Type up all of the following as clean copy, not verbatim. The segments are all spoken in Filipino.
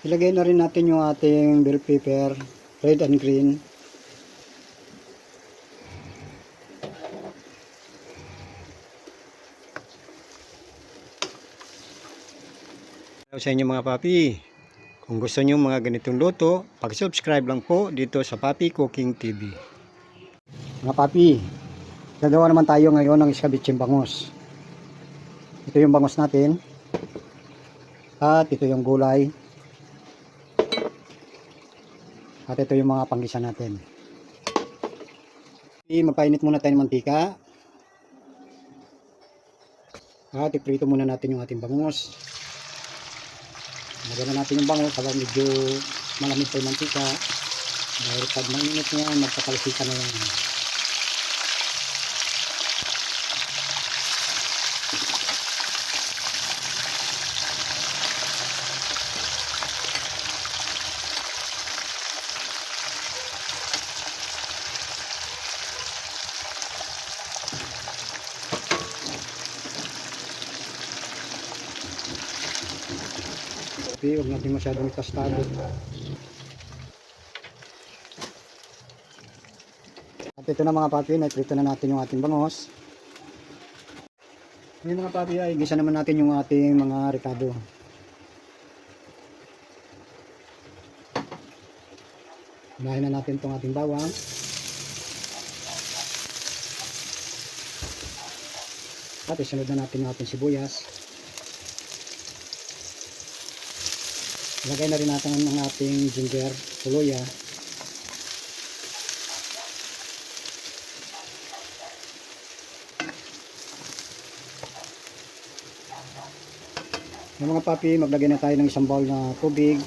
Ilagay na rin natin yung ating bell pepper, red and green. Sa inyo mga papi, kung gusto nyo mga ganitong luto, pag-subscribe lang po dito sa Papi Cooking TV. Mga papi, gagawa naman tayo ngayon ng iskabitseng bangus. Ito yung bangus natin. At ito yung gulay. At ito yung mga panggisa natin. Magpainit muna tayo ng mantika. At iprito muna natin yung ating bangus. Lagyan na natin yung bangus habang medyo malamig pa yung mantika. Dahil pag mainit niya, magpakalsika na yan. Huwag natin masyadong tostado. At ito na mga papi, naiprito na natin yung ating bangus. Ngayon mga papi ay gisa naman natin yung ating mga ricado. Unahin na natin itong ating bawang. At isunod na natin yung ating sibuyas. Ilagay na rin natin ang ating ginger, tuloya. Yung mga papi, maglagay na tayo ng isang bowl na tubig.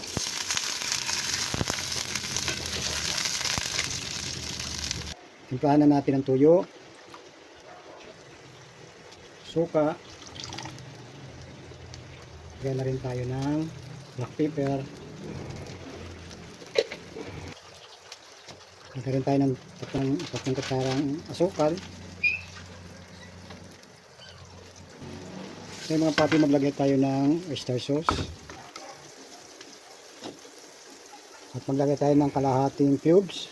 Timplahan na natin ang tuyo, suka. Lagyan na rin tayo ng black pepper. Lagyan rin tayo ng tatlong kutsarang asukal. Ngayon mga papi, maglagay tayo ng oyster sauce. At maglagay tayo ng kalahating cubes.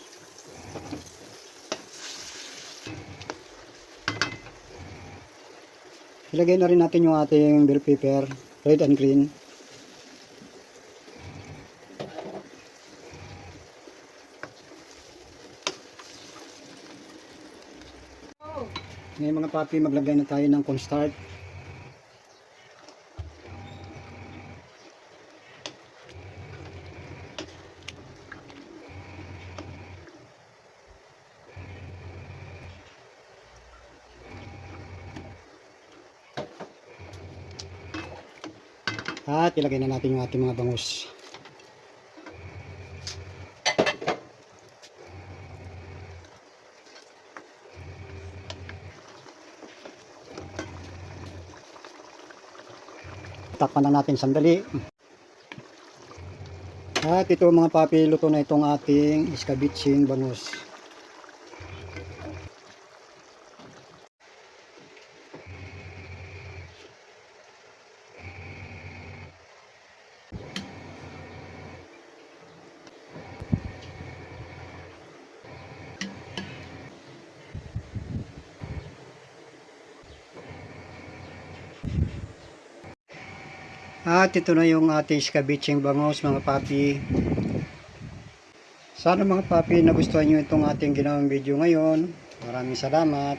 Ilagay na rin natin yung ating bell pepper, red and green. Ngayon mga papi, maglagay na tayo ng cornstarch. At ilagay na natin yung ating mga bangus. Takpan lang natin sandali. At ito mga papi, luto na itong ating iskabitseng bangus. At ito na yung ating iskabitseng bangus mga papi. Sana mga papi nagustuhan nyo itong ating ginawang video ngayon. Maraming salamat.